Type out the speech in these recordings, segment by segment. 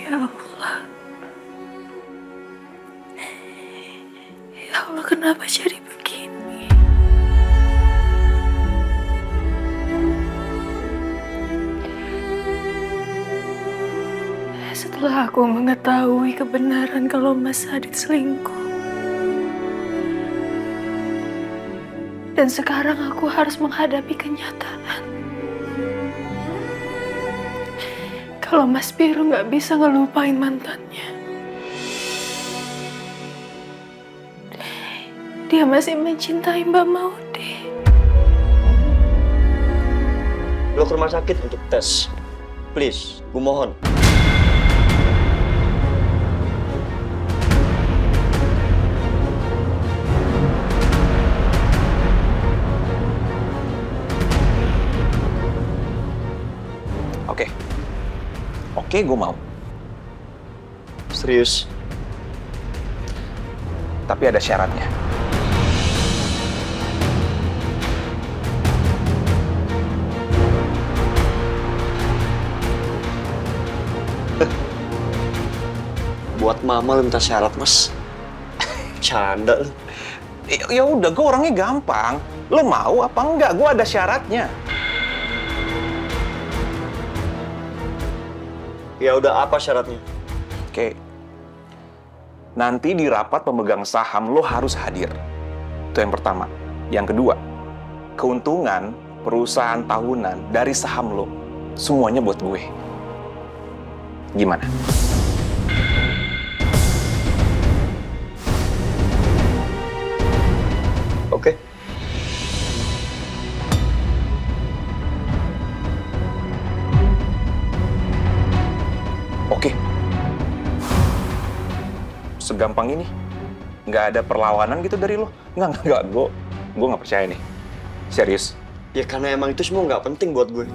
Ya Allah. Ya Allah, kenapa jadi begini? Setelah aku mengetahui kebenaran kalau Mas Adit selingkuh. Dan sekarang aku harus menghadapi kenyataan. Kalau Mas Biru nggak bisa ngelupain mantannya. Dia masih mencintai Mbak Maudy. Lo ke rumah sakit untuk tes. Please, gue mohon. Oke, gue mau. Serius? Tapi ada syaratnya. Buat mama lu minta syarat, Mas. Canda lu. Ya udah, gue orangnya gampang. Lo mau apa enggak? Gue ada syaratnya. Ya udah, apa syaratnya? Oke. Nanti di rapat pemegang saham lo harus hadir. Itu yang pertama. Yang kedua, keuntungan perusahaan tahunan dari saham lo semuanya buat gue. Gimana? Oke. Oke. Segampang ini? Nggak ada perlawanan gitu dari lo? Nggak. Gue nggak percaya nih. Serius. Ya karena emang itu semua nggak penting buat gue.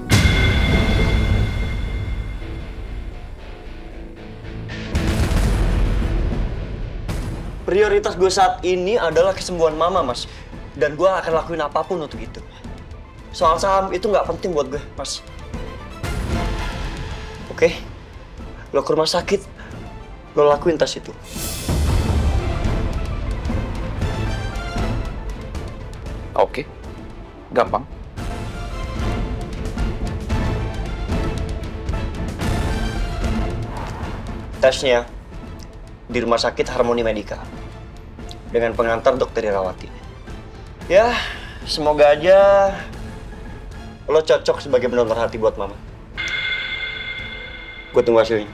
Prioritas gue saat ini adalah kesembuhan mama, Mas. Dan gue akan lakuin apapun untuk itu. Soal saham itu nggak penting buat gue, Mas. Oke? Lo ke rumah sakit, lo lakuin tes itu. Oke. Gampang. Tesnya di Rumah Sakit Harmoni Medika dengan pengantar Dokter Irawati. Ya, semoga aja lo cocok sebagai pendonor hati buat mama. Gue tunggu hasilnya.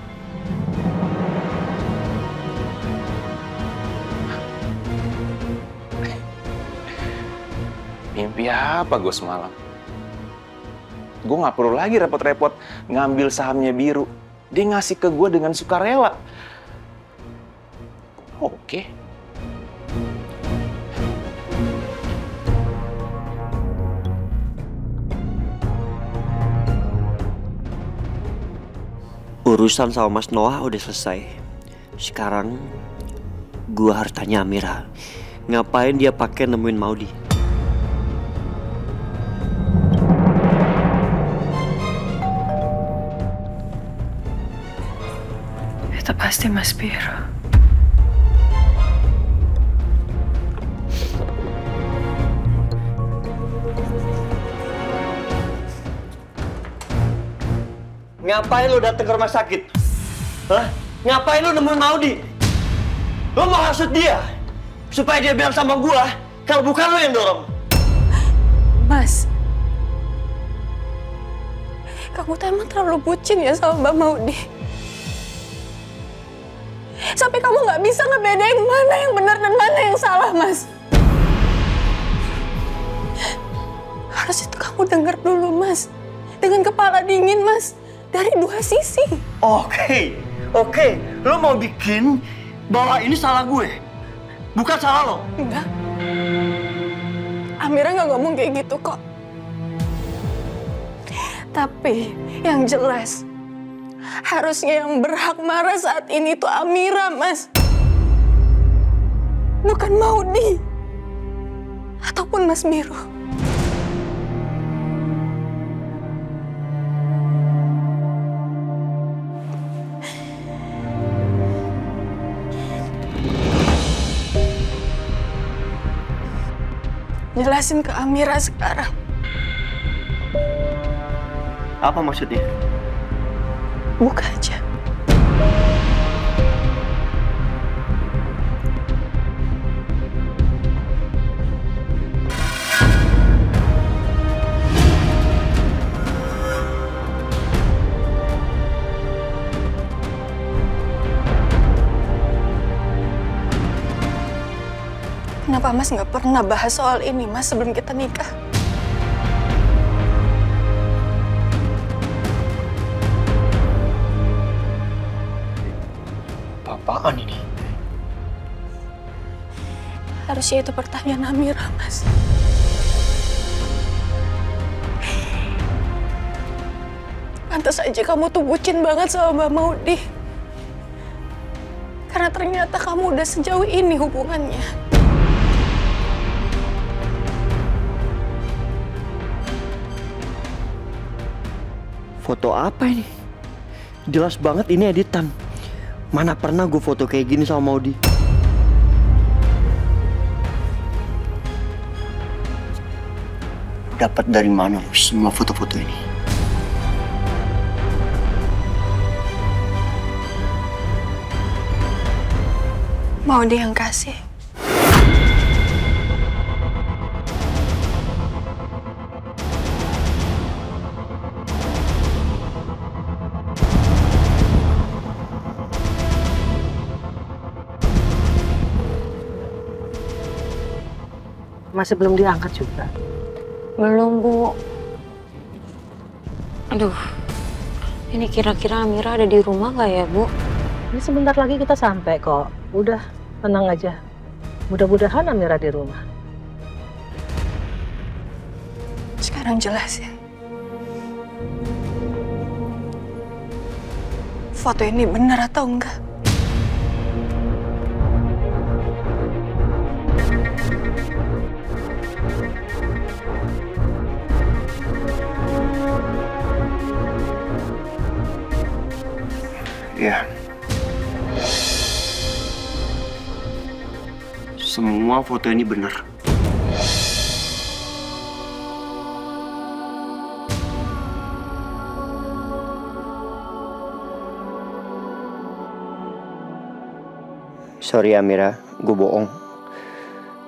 Mimpi apa gue semalam? Gue nggak perlu lagi repot-repot ngambil sahamnya Biru. Dia ngasih ke gue dengan sukarela. Oke. Urusan sama Mas Noah udah selesai. Sekarang gua harus tanya Amira, ngapain dia pakai nemuin Maudy? Itu pasti Mas Biru. Ngapain lo datang ke rumah sakit? Hah? Ngapain lo nemuin Maudy? Lo mau hasut dia? Supaya dia bilang sama gua, kalau bukan lo yang dorong. Mas, kamu tuh emang terlalu bucin ya sama Mbak Maudy. Sampai kamu nggak bisa ngebedain mana yang benar dan mana yang salah, Mas. Harus itu kamu dengar dulu, Mas. Dengan kepala dingin, Mas. Dari dua sisi. Oke. Lo mau bikin bahwa ini salah gue, bukan salah lo. Enggak. Amira nggak ngomong kayak gitu kok. Tapi yang jelas, harusnya yang berhak marah saat ini tuh Amira, Mas. Bukan Maudy. Ataupun Mas Biru. jelasin ke Amira sekarang. Apa maksudnya? Buka aja. Kenapa Mas nggak pernah bahas soal ini, Mas, sebelum kita nikah? Apaan ini? Harusnya itu pertanyaan Amira, Mas. Pantas aja kamu tuh bucin banget sama Mbak Maudi. Karena ternyata kamu udah sejauh ini hubungannya. Foto apa ini? Jelas banget ini editan. Mana pernah gue foto kayak gini sama Maudi? Dapat dari mana semua foto-foto ini? Maudi yang kasih. Masih belum diangkat juga. Belum, Bu. Aduh, ini kira-kira Amira ada di rumah nggak ya, Bu? Ini sebentar lagi kita sampai kok. Udah, tenang aja. Mudah-mudahan Amira di rumah. Sekarang jelasin. Foto ini benar atau enggak? Ya. Semua foto ini benar. Sorry Amira, gue bohong.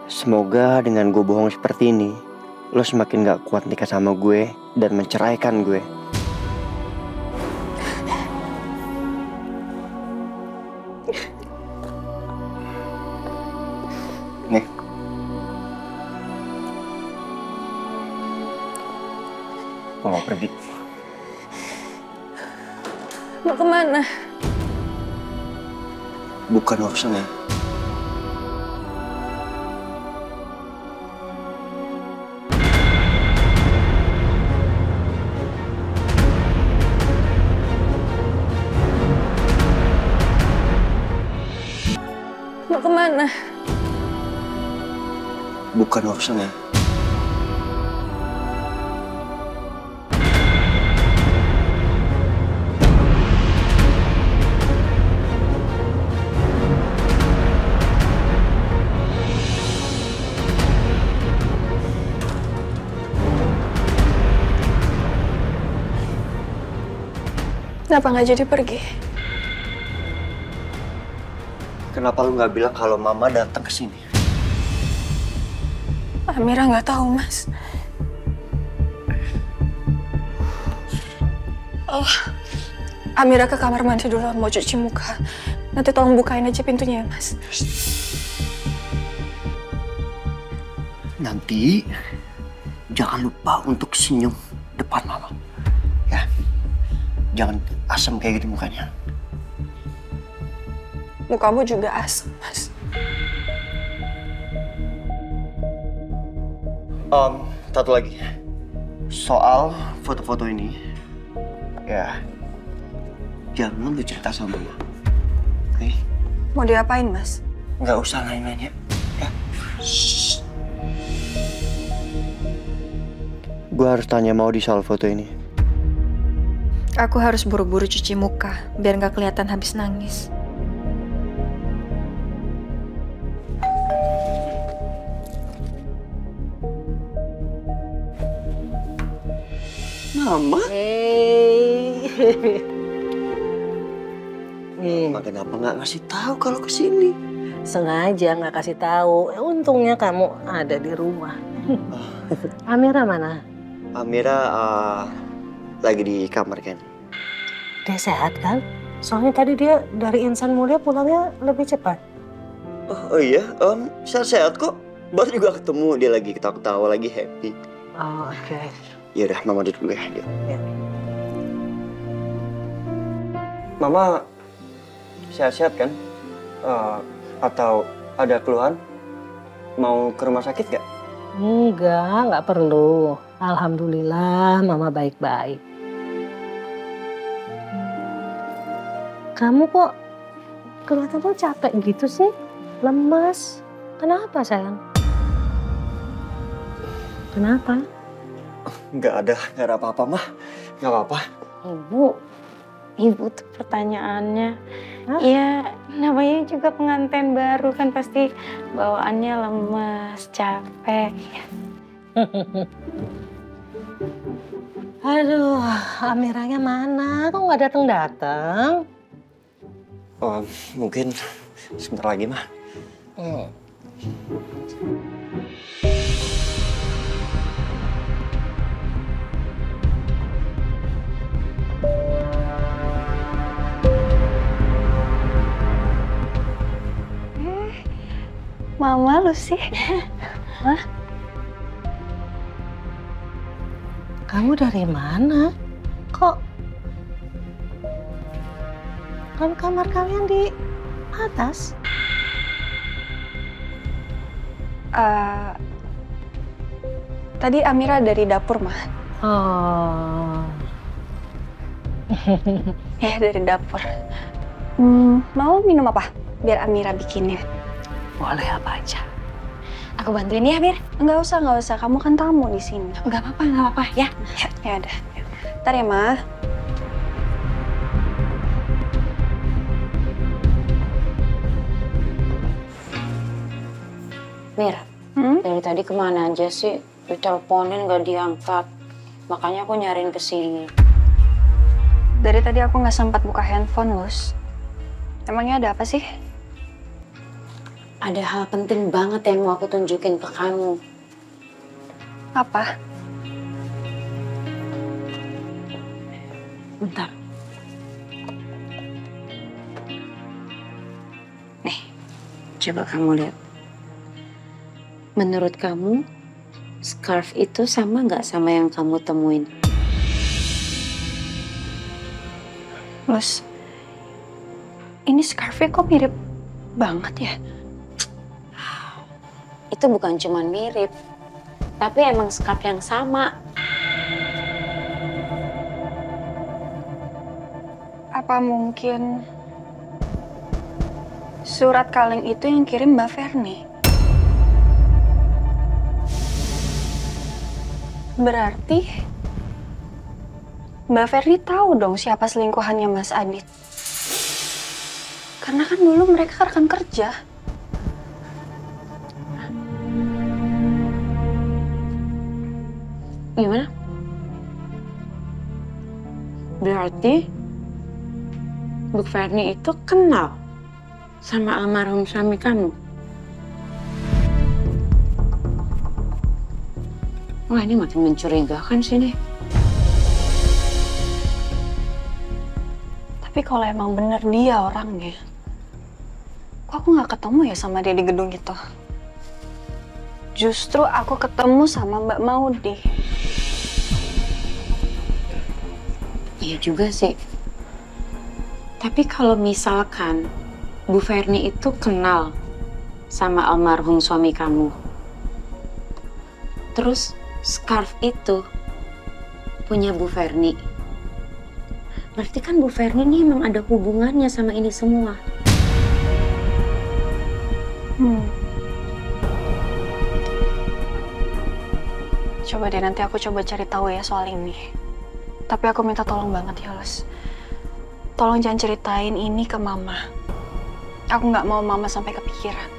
Semoga dengan gue bohong seperti ini, lo semakin gak kuat nikah sama gue dan menceraikan gue. Nih. Mau pergi? Mau kemana? Bukan urusannya. Mau kemana? Bukan urusannya. Kenapa nggak jadi pergi? Kenapa lu nggak bilang kalau Mama datang ke sini? Amira nggak tahu, Mas. Oh, Amira ke kamar mandi dulu, mau cuci muka. Nanti tolong bukain aja pintunya ya, Mas. Nanti jangan lupa untuk senyum depan Mama. Ya, jangan asam kayak gitu mukanya. Mukamu juga asem, Mas. Satu lagi. Soal foto-foto ini, ya, jangan lu cerita sama Mama. Oke? Mau diapain, Mas? Nggak usah nanya-nanya. Ya. Gue harus tanya Maudi soal foto ini. Aku harus buru-buru cuci muka, biar nggak kelihatan habis nangis. Mama? Nih, Mama kenapa nggak ngasih tahu kalau kesini? sengaja nggak kasih tahu. Untungnya kamu ada di rumah. Amira mana? Amira lagi di kamar kan? Dia sehat kan? Soalnya tadi dia dari Insan Mulia pulangnya lebih cepat. Oh iya, sehat-sehat kok. Baru juga ketemu, dia lagi ketawa-ketawa, lagi happy. Oh, oke. Ya udah, Mama duduk dulu ya. Ya. Mama sehat-sehat kan? Atau ada keluhan? Mau ke rumah sakit gak? Nggak perlu. Alhamdulillah, Mama baik-baik. Kamu kok kelihatannya capek gitu sih? Lemas. Kenapa, sayang? Kenapa? Nggak ada apa-apa, Mah. Nggak apa-apa. Ibu tuh pertanyaannya. Hah? Ya, namanya juga pengantin baru kan pasti bawaannya lemes, capek. Aduh, Amiranya mana? Kok nggak datang-datang? Oh, mungkin sebentar lagi, Mah. Mama lu sih. Kamu dari mana? Kok kan kamar kalian di atas? Tadi Amira dari dapur, Mah. Oh, Ya, dari dapur. Mau minum apa? Biar Amira bikinin. boleh apa aja. Aku bantuin ya, Mir. Nggak usah. Kamu kan tamu di sini. Nggak apa-apa ya. Ya udah. Ntar ya, Mah. Mir, dari tadi kemana aja sih? Diteleponin nggak diangkat. Makanya aku nyariin ke sini. Dari tadi aku nggak sempat buka handphone, Lus. Emangnya ada apa sih? Ada hal penting banget yang mau aku tunjukin ke kamu. Apa? Bentar. Nih, coba kamu lihat. Menurut kamu, scarf itu sama nggak sama yang kamu temuin? Lus, ini scarfnya kok mirip banget ya? Itu bukan cuma mirip, tapi emang scarf yang sama. Apa mungkin surat kaleng itu yang kirim Mbak Ferni? Berarti Mbak Ferni tahu dong siapa selingkuhannya Mas Adit. Karena kan dulu mereka rekan kerja. Gimana? Berarti Bu Ferni itu kenal sama almarhum suami kamu? Wah, ini makin mencurigakan sih nih. Tapi kalau emang bener dia orangnya, kok aku nggak ketemu ya sama dia di gedung itu? Justru aku ketemu sama Mbak Maudi. Iya juga sih. Tapi kalau misalkan Bu Ferni itu kenal sama almarhum suami kamu, terus scarf itu punya Bu Ferni, berarti kan Bu Ferni ini emang ada hubungannya sama ini semua. Coba deh nanti aku coba cari tahu ya soal ini. Tapi aku minta tolong banget ya, Lus. Tolong jangan ceritain ini ke Mama. Aku nggak mau Mama sampai kepikiran.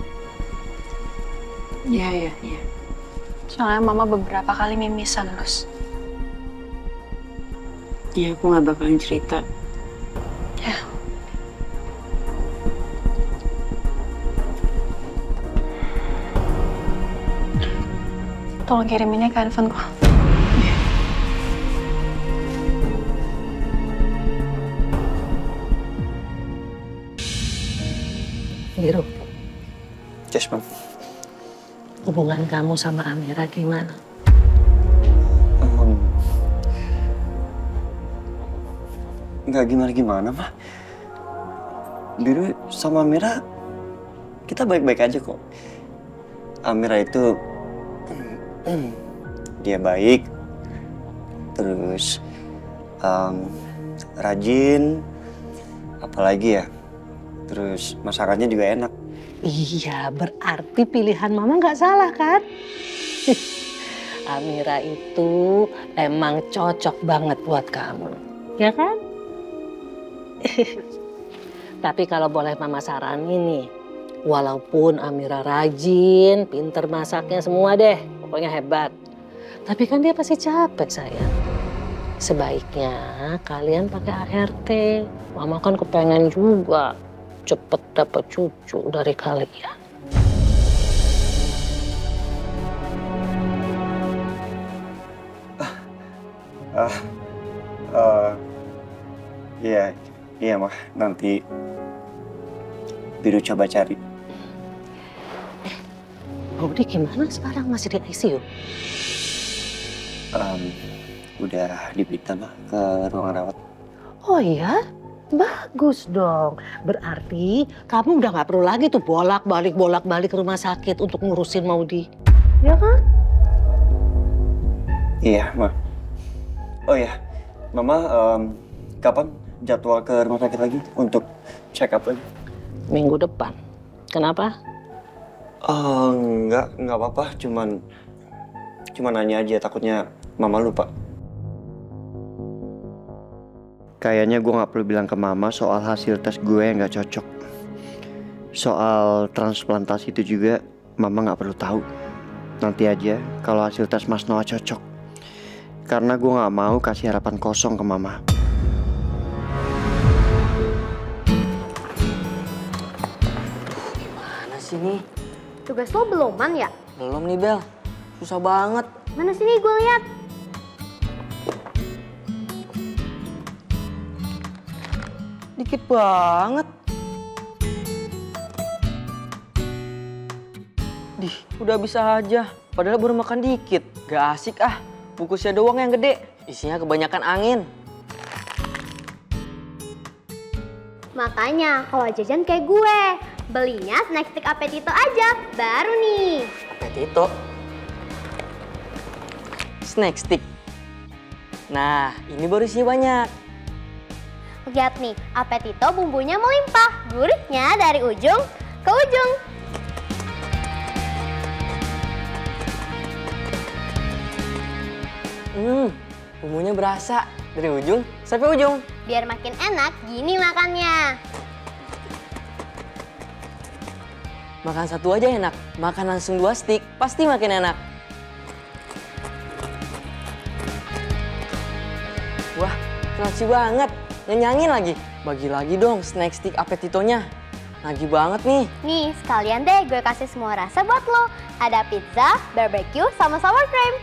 Iya. Soalnya Mama beberapa kali mimisan, Lus. Ya, aku nggak bakalan cerita. Ya. Tolong kiriminnya ke handphoneku. Biru, Yes, Mam. hubungan kamu sama Amira gimana? Nggak gimana-gimana, Mah. Biru sama Amira, kita baik-baik aja kok. Amira itu, dia baik, terus rajin, apalagi ya, terus masakannya juga enak. Iya, berarti pilihan mama nggak salah kan? Amira itu emang cocok banget buat kamu, ya kan? Tapi kalau boleh mama saranin nih, walaupun Amira rajin, pinter masaknya semua deh, pokoknya hebat. Tapi kan dia pasti capek sayang. Sebaiknya kalian pakai ART. Mama kan kepengen juga cepet dapet cucu dari kalian. Iya Mah, nanti Biru coba cari. Budi gimana sekarang, masih di ICU? Udah dipindah Mah ke ruangan rawat. Oh iya? Bagus dong. Berarti kamu udah nggak perlu lagi tuh bolak-balik ke rumah sakit untuk ngurusin Maudi. Ya kan? Iya, Mah. Oh ya, Mama, kapan jadwal ke rumah sakit lagi untuk check up lagi? Minggu depan. Kenapa? Nggak apa-apa. Cuman nanya aja, takutnya Mama lupa. Kayaknya gue nggak perlu bilang ke Mama soal hasil tes gue yang nggak cocok. Soal transplantasi itu juga Mama nggak perlu tahu. Nanti aja kalau hasil tes Mas Noah cocok. Karena gue nggak mau kasih harapan kosong ke Mama. Gimana sih nih? Tugas lo beloman ya? Belum nih Bel, susah banget. Mana sini gue lihat. Dikit banget. Dih, udah bisa aja. Padahal baru makan dikit. Gak asik ah, bungkusnya doang yang gede. Isinya kebanyakan angin. Makanya kalau jajan kayak gue, belinya snack stick Appetito aja. Baru nih. Appetito. Snack stick. Nah, ini baru isinya banyak. Lihat nih, Appetito bumbunya melimpah. Gurihnya dari ujung ke ujung. Bumbunya berasa dari ujung sampai ujung. Biar makin enak, gini makannya. Makan satu aja enak, makan langsung 2 stick pasti makin enak. Wah, crunchy banget, ngenyangin lagi. Bagi lagi dong snack stick Appetitonya. Nagih banget nih. Nih, sekalian deh gue kasih semua rasa buat lo. Ada pizza, barbecue, sama sour cream.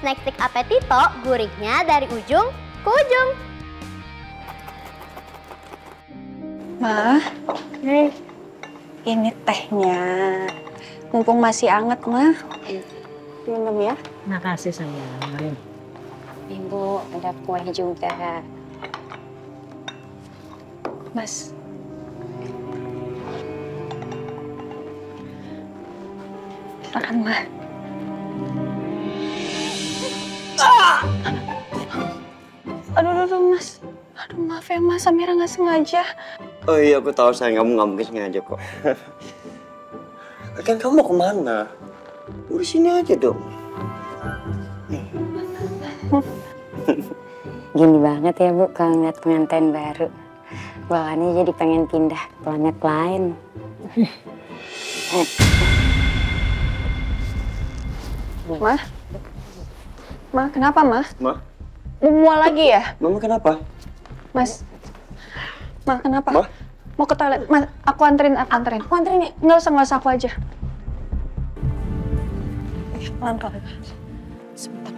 Snack stick Appetito, gurihnya dari ujung ke ujung. Ma, ini tehnya. Mumpung masih anget, Ma. Minum ya. Makasih sayang. Ibu, ada kue juga. Mas. Silakan, Ma. Aduh, Mas. Aduh, maaf ya, Mas. Amira nggak sengaja. Oh iya, aku tahu sayang, kamu nggak mungkin sengaja kok. Kan kamu mau kemana? Udah sini aja dong. Gini banget ya Bu kalau ngeliat pengantin baru. Bawaannya jadi pengen pindah ke planet lain. Ma? Ma, kenapa, Ma? Ma? Mual lagi ya? Mama kenapa? Mas. Ma, kenapa? Ma? Mau ke toilet? Mas, aku anterin. Aku anterin ya? Nggak usah aku aja. Pelan-pelan. Sebentar.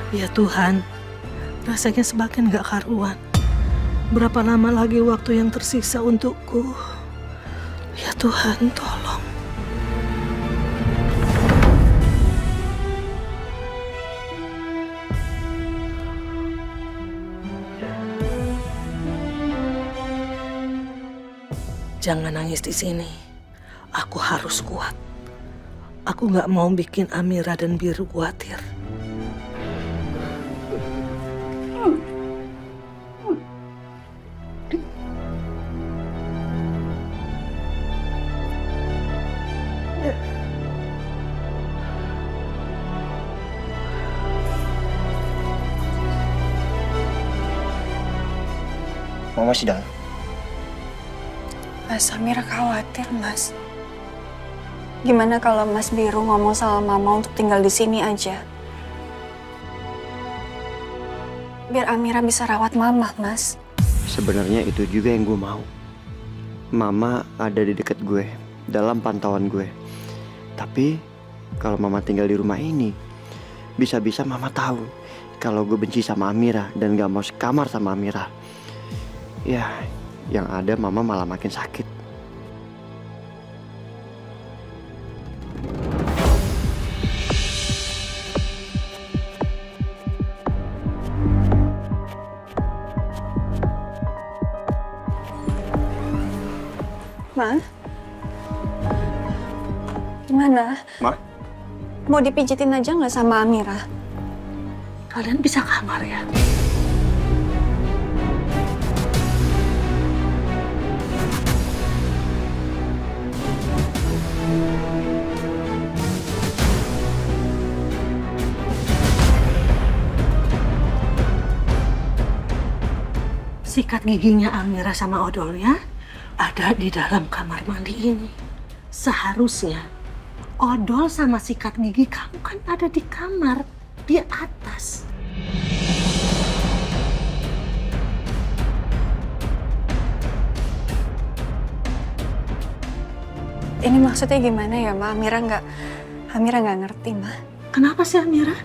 Ya Tuhan, rasanya semakin gak karuan. Berapa lama lagi waktu yang tersisa untukku? Ya Tuhan, tolong. Jangan nangis di sini. Aku harus kuat. Aku gak mau bikin Amira dan Biru khawatir. Mama masih dalam. Mas, Amira khawatir, Mas. Gimana kalau Mas Biru ngomong sama Mama untuk tinggal di sini aja? Biar Amira bisa rawat Mama, Mas. Sebenarnya itu juga yang gue mau. Mama ada di dekat gue, dalam pantauan gue. Tapi kalau Mama tinggal di rumah ini, bisa-bisa Mama tahu kalau gue benci sama Amira dan gak mau sekamar sama Amira. Ya, yang ada Mama malah makin sakit. Ma? Gimana? Ma? Mau dipijitin aja nggak sama Amira? Kalian bisa kamar ya? Sikat giginya Amira sama odolnya ada di dalam kamar mandi ini. Seharusnya odol sama sikat gigi kamu kan ada di kamar, di atas. Ini maksudnya gimana ya, Ma? Amira nggak ngerti, Ma. Kenapa sih Amira?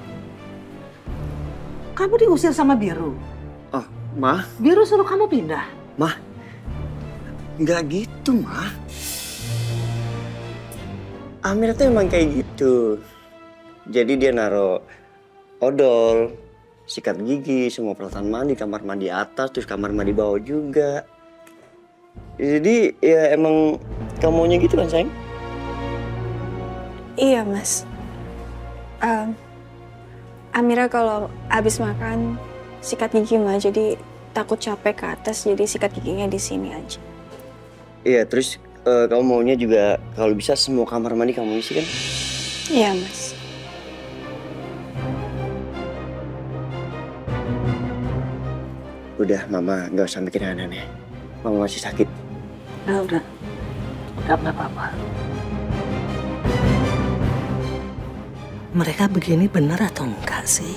Kamu diusir sama Biru. Oh, Ma? Biru suruh kamu pindah. Ma? Nggak gitu, Ma. Amira tuh emang kayak gitu. Jadi dia naruh odol, sikat gigi, semua peralatan mandi, kamar mandi atas, terus kamar mandi bawah juga. Jadi ya emang kamu maunya gitu kan, sayang? Iya, Mas. Amira kalau habis makan sikat gigi, Ma. Jadi takut capek ke atas, jadi sikat giginya di sini aja. Iya, terus kamu maunya juga kalau bisa semua kamar mandi kamu isi kan? Iya, Mas. Udah, Mama nggak usah mikir aneh-aneh. Mama masih sakit. Udah nggak apa-apa. Mereka begini benar atau enggak sih?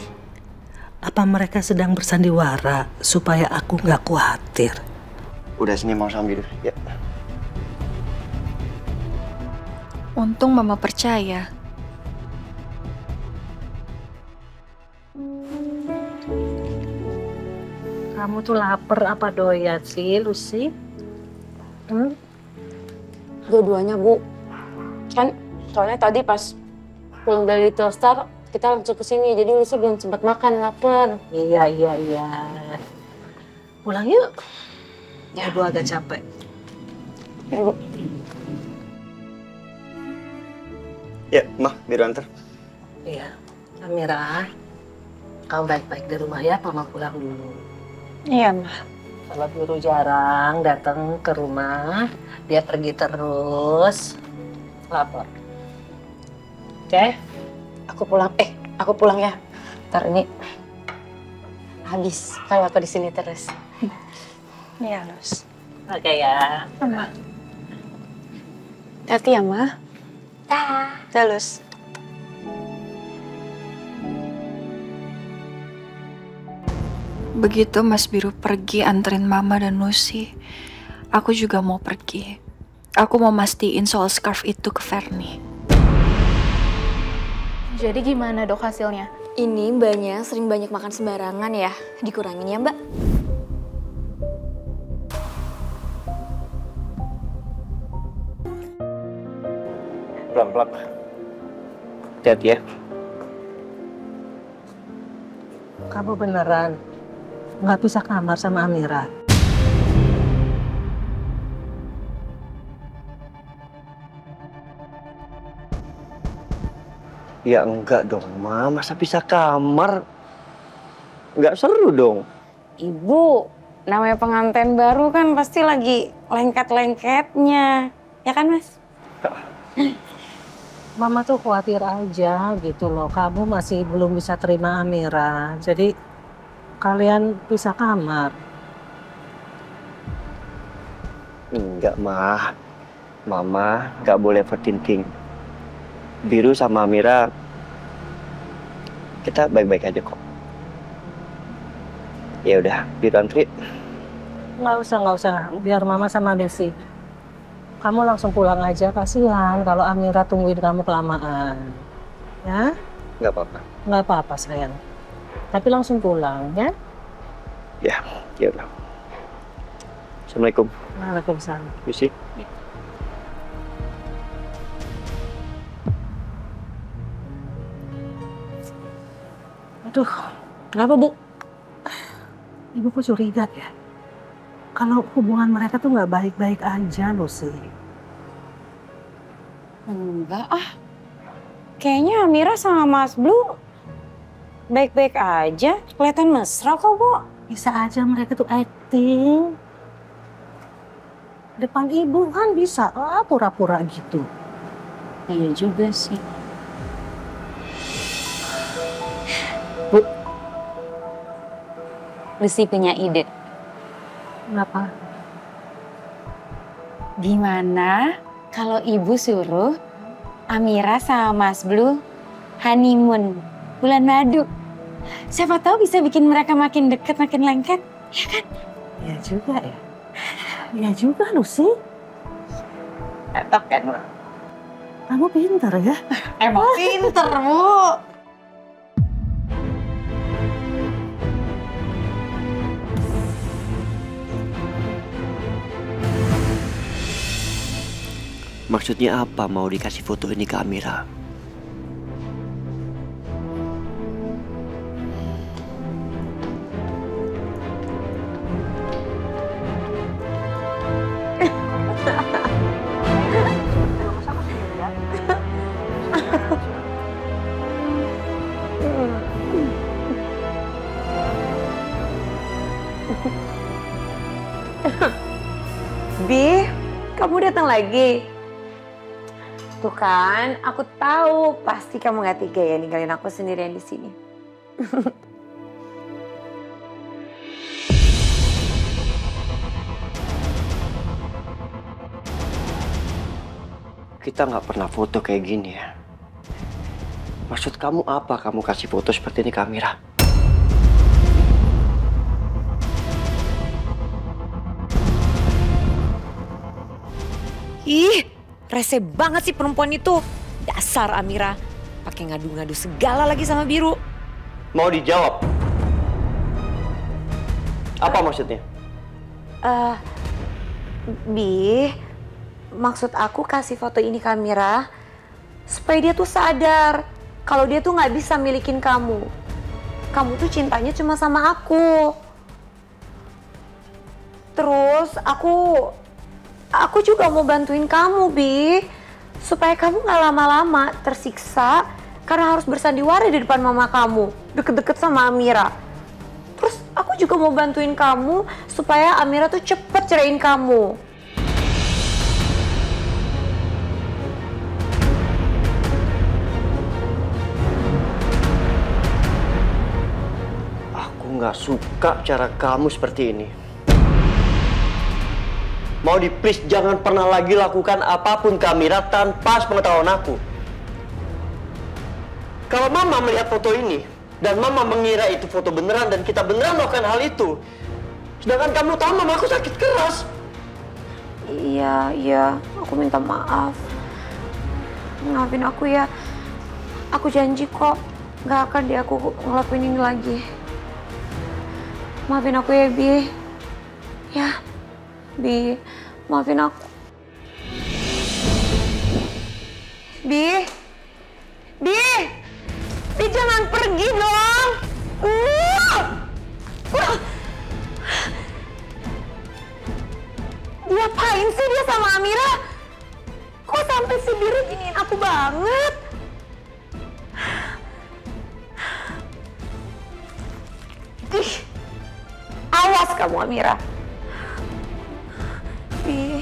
Apa mereka sedang bersandiwara supaya aku nggak khawatir? Udah, sini mau sama Biru, ya. Untung Mama percaya. Kamu tuh lapar apa doyan sih, Lucy? Dua-duanya, Bu. Kan soalnya tadi pas pulang dari Little Star, kita langsung ke sini. Jadi Lucy belum sempat makan, lapar. Iya. Pulang yuk. Ya, Ibu agak capek. Ya, Bu. Ya, Ma, Biru antar. Iya. Amira, kamu baik-baik di rumah ya, Mama pulang dulu. Iya, Ma. Kalau Biru jarang datang ke rumah, dia pergi terus, lapor. Oke? Aku pulang ya. Ntar ini habis kalau aku di sini terus. Iya, Lus. Oke ya. Ma. Hati ya, Ma. Dah, Lus. Begitu Mas Biru pergi anterin Mama dan Lucy, aku juga mau pergi. Aku mau mastiin soal scarf itu ke Verni. Jadi gimana dok hasilnya? Ini mbaknya sering banyak makan sembarangan ya. Dikurangin ya mbak. Pelan-pelan. Hati-hati ya. Kamu beneran nggak bisa kamar sama Amira? Ya enggak dong, Ma. Masa bisa kamar? Enggak seru dong. Ibu, namanya pengantin baru kan pasti lagi lengket-lengketnya. Ya kan, Mas? Mama tuh khawatir aja gitu loh. Kamu masih belum bisa terima Amira. Jadi kalian pisah kamar. Enggak, Ma. Mama nggak boleh overthinking. Biru sama Amira, kita baik-baik aja kok. Ya udah, Biru antri. Nggak usah. Biar Mama sama Desi. Kamu langsung pulang aja, kasihan kalau Amira tungguin kamu kelamaan. Ya? Nggak apa-apa. Nggak apa-apa sayang. Tapi langsung pulang ya. Ya udah. Assalamualaikum. Waalaikumsalam. Lucy. Aduh, kenapa Bu? Ibu kok curiga ya? Kalau hubungan mereka tuh nggak baik-baik aja loh sih. Enggak ah. Kayaknya Amira sama Mas Blue baik-baik aja. Kelihatan mesra kok, Bu. Bisa aja mereka tuh acting. Depan ibu kan bisa pura-pura gitu. Iya juga sih. Bu, Lucy punya ide. kenapa? Gimana kalau ibu suruh Amira sama Mas Blue honeymoon bulan madu? Siapa tahu bisa bikin mereka makin deket, makin lengket, ya kan? Iya juga ya. Iya juga Lucy. Etok kan? Kamu pintar ya. Emang pinter, Bu. Maksudnya apa mau dikasih foto ini ke Amira? Bi, kamu datang lagi? Tuh kan, aku tahu pasti kamu gak tega ya ninggalin aku sendirian di sini. Kita nggak pernah foto kayak gini ya. Maksud kamu apa kamu kasih foto seperti ini ke Amira? Ih, rese banget sih perempuan itu. Dasar Amira, pakai ngadu-ngadu segala lagi sama Biru. Mau dijawab? Apa maksudnya? Bi, maksud aku kasih foto ini ke Amira supaya dia tuh sadar kalau dia tuh nggak bisa milikin kamu. Kamu tuh cintanya cuma sama aku. Terus aku juga mau bantuin kamu, Bi, supaya kamu nggak lama-lama tersiksa karena harus bersandiwara di depan mama kamu, deket-deket sama Amira. Terus aku Aku juga mau bantuin kamu supaya Amira tuh cepet ceraiin kamu. Aku nggak suka cara kamu seperti ini. Mau please jangan pernah lagi lakukan apapun ke Amira tanpa sepengetahuan aku. Kalau Mama melihat foto ini, dan Mama mengira itu foto beneran dan kita beneran melakukan hal itu, sedangkan kamu tahu Mama aku sakit keras. Iya, aku minta maaf. Maafin aku ya. Aku janji kok gak akan aku ngelakuin ini lagi. Maafin aku ya, Bi. Ya, Bi, maafin aku. Bi, jangan pergi dong. Diapain sih dia sama Amira? Kok sampai si Biru giniin aku banget? Ih, awas kamu Amira. Bi.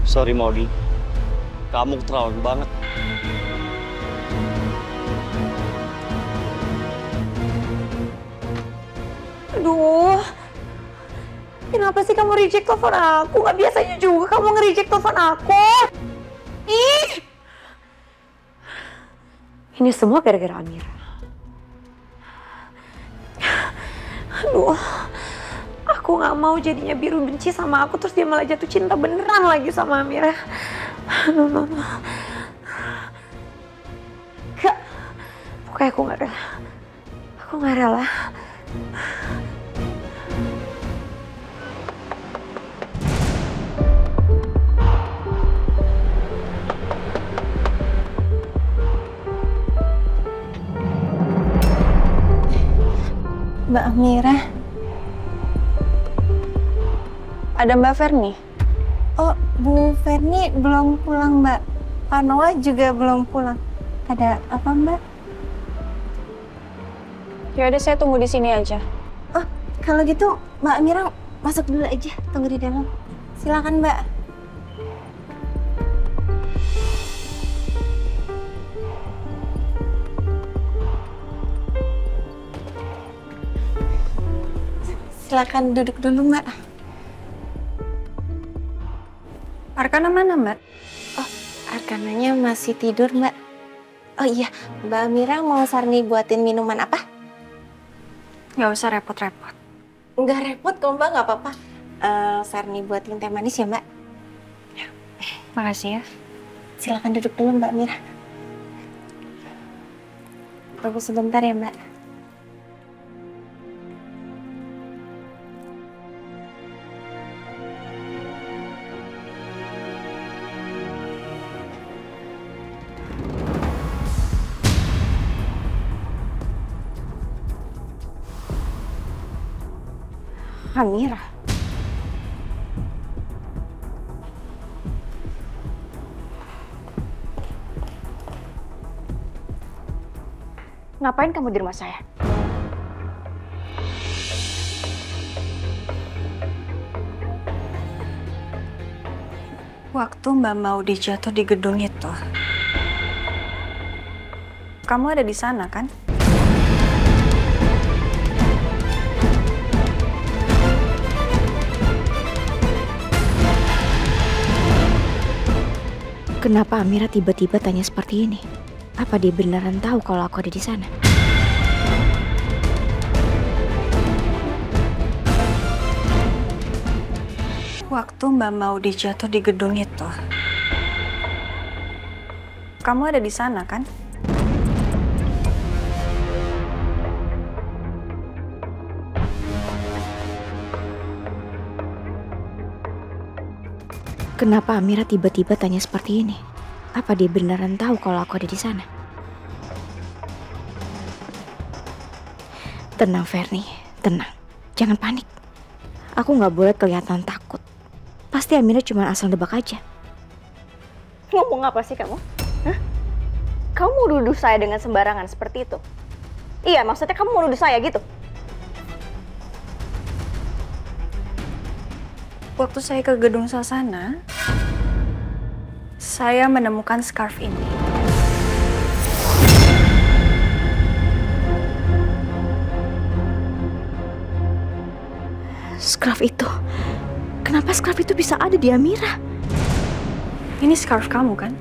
Sorry Maudi, kamu keterlaluan banget. Aduh, kenapa sih kamu reject telepon aku? Gak biasanya juga kamu nge-reject telepon aku. Ih, ini semua gara-gara Amira. Aduh, aku gak mau jadinya Biru benci sama aku terus dia malah jatuh cinta beneran lagi sama Amira. No. Gak, pokoknya aku gak rela. Aku gak rela. Mbak Amira. Ada Mbak Ferni? Oh, Bu Ferni belum pulang, Mbak. Pak Noah juga belum pulang. Ada apa, Mbak? Ya udah saya tunggu di sini aja. Oh, kalau gitu Mbak Amira masuk dulu aja, tunggu di dalam. Silakan, Mbak. Silakan duduk dulu, Mbak. Arkana mana, Mbak? Oh, Arkananya masih tidur, Mbak. Oh iya, Mbak Amira mau Sarni buatin minuman apa? Nggak usah repot-repot. Nggak repot kok, Mbak, nggak apa-apa. Sarni buatin teh manis ya, Mbak? Ya, makasih ya. Silakan duduk dulu, Mbak Amira. Tunggu sebentar ya, Mbak. Amira. Ngapain kamu di rumah saya? Waktu Mbak Maudi jatuh di gedung itu, kamu ada di sana kan? Kenapa Amira tiba-tiba tanya seperti ini? Apa dia beneran tahu kalau aku ada di sana? Waktu Mbak Maudi jatuh di gedung itu, kamu ada di sana kan? Kenapa Amira tiba-tiba tanya seperti ini? Apa dia beneran tahu kalau aku ada di sana? Tenang, Verni. Tenang. Jangan panik. Aku nggak boleh kelihatan takut. Pasti Amira cuma asal nebak aja. Ngomong apa sih kamu? Hah? Kamu mau nuduh saya dengan sembarangan seperti itu? Iya, maksudnya kamu mau nuduh saya gitu? Waktu saya ke gedung Sasana, saya menemukan scarf ini. Scarf itu? Kenapa scarf itu bisa ada di Amira? Ini scarf kamu kan?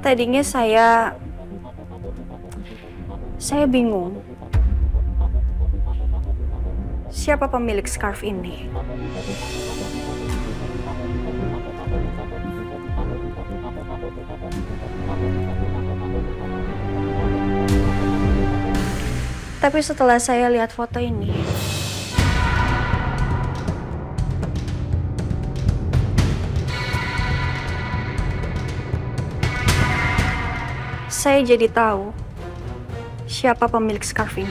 Tadinya saya bingung. Siapa pemilik scarf ini? Tapi setelah saya lihat foto ini, saya jadi tahu siapa pemilik scarf ini.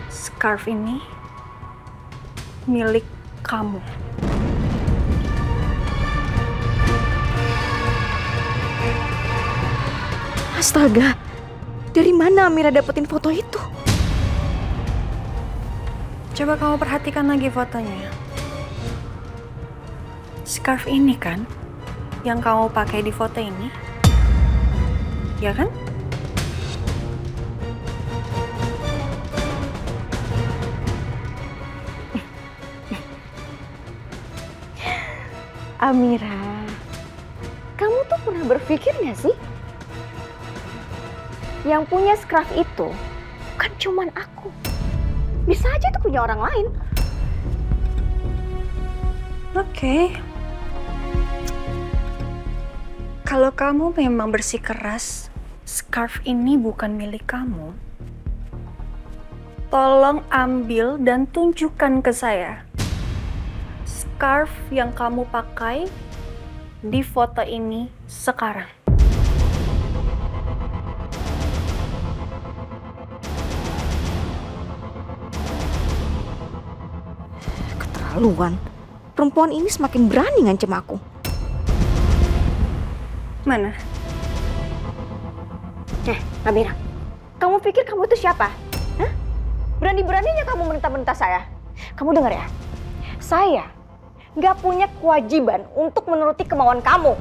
Scarf ini milik kamu. Astaga, dari mana Amira dapetin foto itu? Coba kamu perhatikan lagi fotonya. Scarf ini kan yang kamu pakai di foto ini, ya kan? Amira, kamu tuh pernah berpikir gak sih? Yang punya scarf itu kan cuman aku. Bisa aja itu punya orang lain. Oke. Kalau kamu memang bersikeras, scarf ini bukan milik kamu. Tolong ambil dan tunjukkan ke saya scarf yang kamu pakai di foto ini sekarang. Keterlaluan. Perempuan ini semakin berani ngancem aku. Mana? Amira, kamu pikir kamu itu siapa? Hah? Berani-beraninya kamu mentah-mentah saya. Kamu dengar ya? Saya nggak punya kewajiban untuk menuruti kemauan kamu.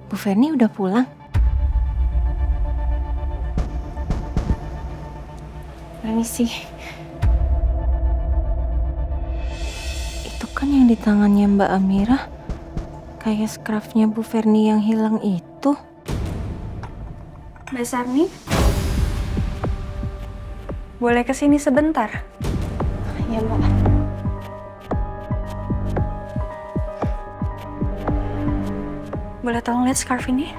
Bu Verni udah pulang? Permisi. Itu kan yang di tangannya Mbak Amira. Kayak scarfnya Bu Verni yang hilang itu. Mbak Sarni? Boleh kesini sebentar? Ya, Mbak. Boleh tolong lihat scarf ini?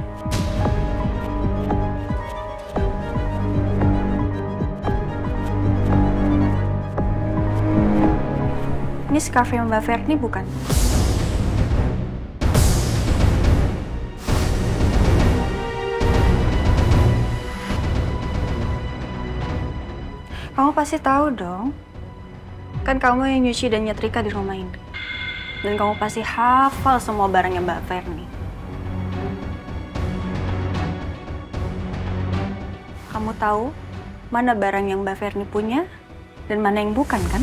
Ini scarf yang Mbak Verni bukan? Kamu pasti tahu dong. Kan kamu yang nyuci dan nyetrika di rumah ini. Dan kamu pasti hafal semua barangnya Mbak Verni. Kamu tahu mana barang yang Mbak Verni punya dan mana yang bukan, kan?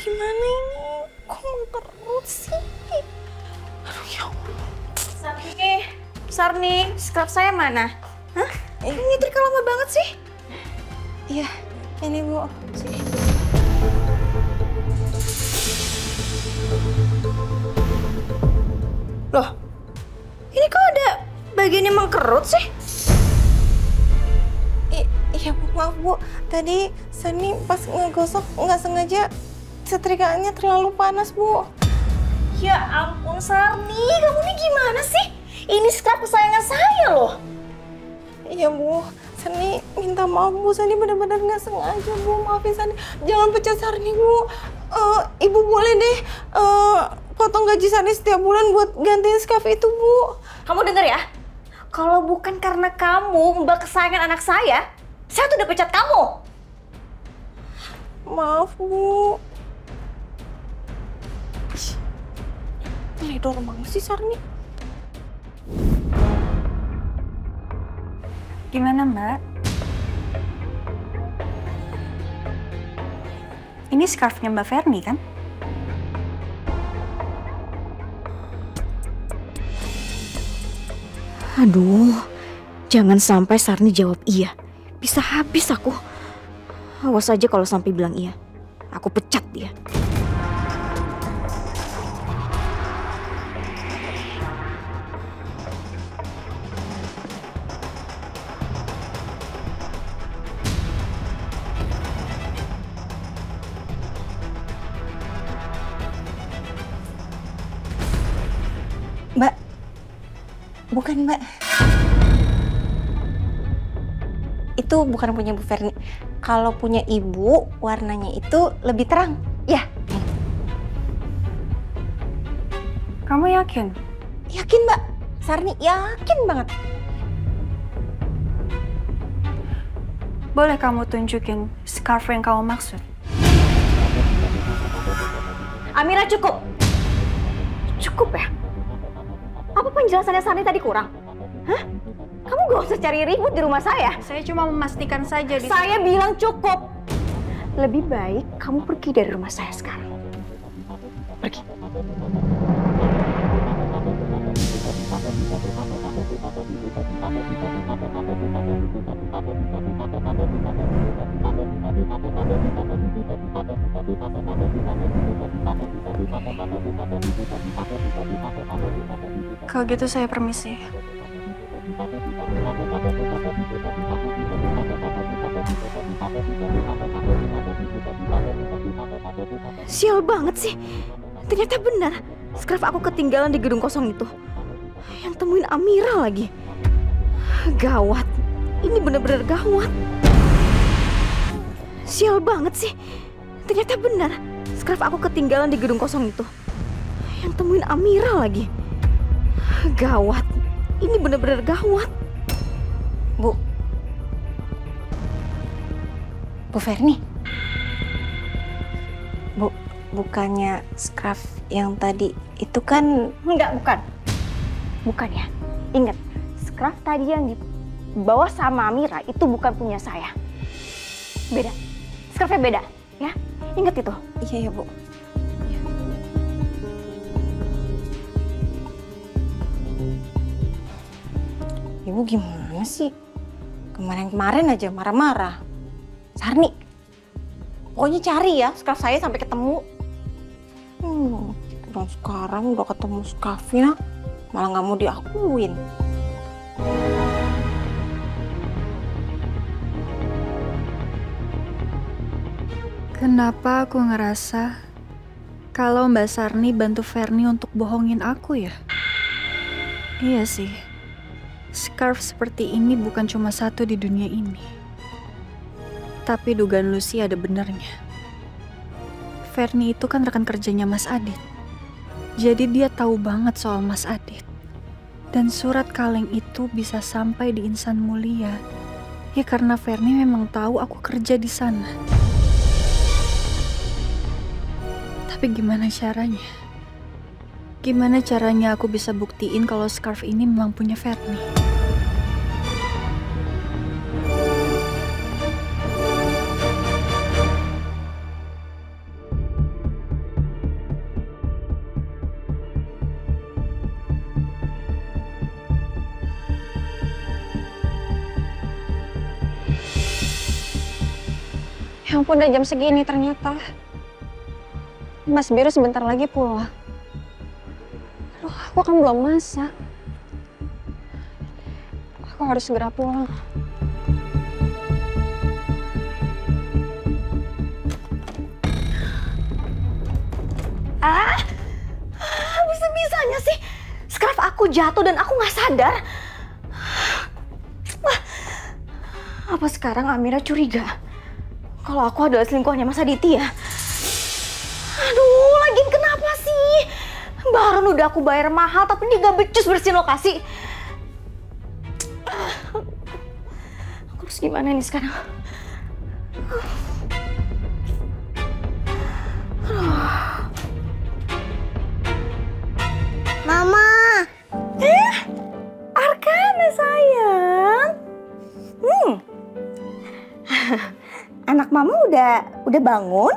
Gimana ini? Kok mengkerut sih? Aduh ya Allah. Sarni, scarf saya mana? Hah? Ini nyetrika lama banget sih. Iya, ini Bu. Loh, ini kok ada bagian yang mengkerut sih? Iya Bu, maaf Bu. Tadi Sarni pas ngegosok nggak sengaja setrikaannya terlalu panas Bu. Ya ampun Sarni, kamu ini gimana sih? Ini scarf kesayangan saya loh. Iya Bu, Sarni minta maaf Bu. Sarni benar-benar nggak sengaja Bu. Maafin Sarni. Jangan pecat Sarni Bu. Ibu boleh deh potong gaji Sarni setiap bulan buat gantiin scarf itu Bu. Kamu denger ya? Kalau bukan karena kamu mbak kesayangan anak saya tuh udah pecat kamu. Maaf Bu. Teledor banget sih Sarni. Gimana Mbak? Ini scarfnya Mbak Ferni kan? Aduh, jangan sampai Sarni jawab iya. Bisa habis aku. Awas aja kalau sampai bilang iya. Aku pecat dia. Mbak, bukan Mbak. Itu bukan punya Bu Ferni. Kalau punya Ibu, warnanya itu lebih terang. Ya. Kamu yakin? Yakin Mbak. Sarni yakin banget. Boleh kamu tunjukin scarf yang kamu maksud? Amira cukup. Cukup ya? Apa penjelasannya Sarni tadi kurang? Hah? Kamu gak usah cari ribut di rumah saya. Saya cuma memastikan saja di... Saya bilang cukup. Lebih baik kamu pergi dari rumah saya sekarang. Pergi. Kalau gitu saya permisi. Sial banget sih. Ternyata benar. Scarf aku ketinggalan di gedung kosong itu. Yang temuin Amira lagi. Gawat. Ini benar-benar gawat. Sial banget sih. Ternyata benar. Scarf aku ketinggalan di gedung kosong itu. Yang temuin Amira lagi. Gawat. Ini benar-benar gawat. Bu. Bu Ferni. Bu, bukannya scarf yang tadi itu kan... Enggak, bukan. Bukan ya. Ingat, scarf tadi yang dibawa sama Amira itu bukan punya saya. Beda. Scarfnya beda, ya. Ingat itu. Iya ya, Bu. Ibu gimana sih? Kemarin-kemarin aja marah-marah. Sarni, pokoknya cari ya scarf saya sampai ketemu. Dan sekarang udah ketemu scarfnya, malah nggak mau diakuin. Kenapa aku ngerasa kalau Mbak Sarni bantu Ferni untuk bohongin aku ya? Iya sih. Scarf seperti ini bukan cuma satu di dunia ini. Tapi dugaan Lucy ada benernya. Ferni itu kan rekan kerjanya Mas Adit. Jadi dia tahu banget soal Mas Adit. Dan surat kaleng itu bisa sampai di Insan Mulia. Ya karena Ferni memang tahu aku kerja di sana. Tapi gimana caranya? Gimana caranya aku bisa buktiin kalau scarf ini memang punya Ferni? Ya ampun, udah jam segini ternyata. Mas Biru sebentar lagi pulang. Aduh, aku kan belum masak. Aku harus segera pulang. Bisa-bisanya sih scarf aku jatuh dan aku nggak sadar. Apa sekarang Amira curiga kalau aku adalah selingkuhannya Mas Aditya? Aduh, lagian kenapa sih? Baron udah aku bayar mahal tapi dia gak becus bersihin lokasi. Aku harus gimana nih sekarang? Mama. Arkana sayang. Anak mama udah bangun?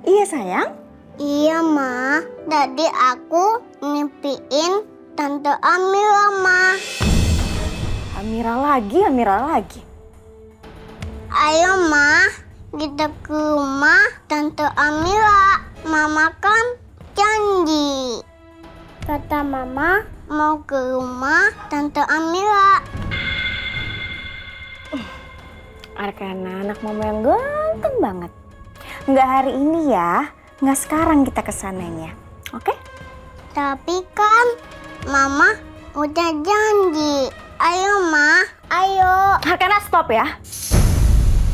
Iya sayang. Iya, Ma. Tadi aku mimpiin Tante Amira, Ma. Amira lagi. Ayo, Ma. Kita ke rumah Tante Amira. Mama kan janji. Kata Mama mau ke rumah Tante Amira. Arkana, anak mama yang ganteng banget. Nggak hari ini ya, nggak sekarang kita kesananya, oke? Tapi kan Mama udah janji. Ayo, Ma. Ayo. Arkana, stop ya.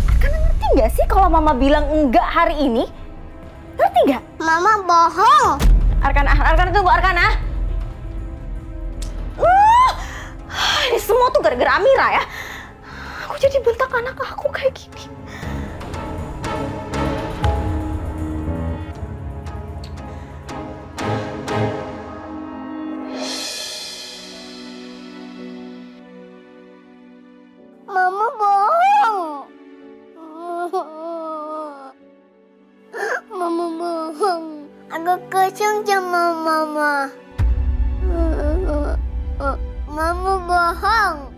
Arkana ngerti nggak sih kalau Mama bilang enggak hari ini? Ngerti nggak? Mama bohong. Arkana tunggu, Arkana. Ini semua tuh gara-gara Amira ya. Aku jadi bentak anak aku kayak gini. Mama bohong. Mama bohong. Aku kosong sama Mama. Mama bohong.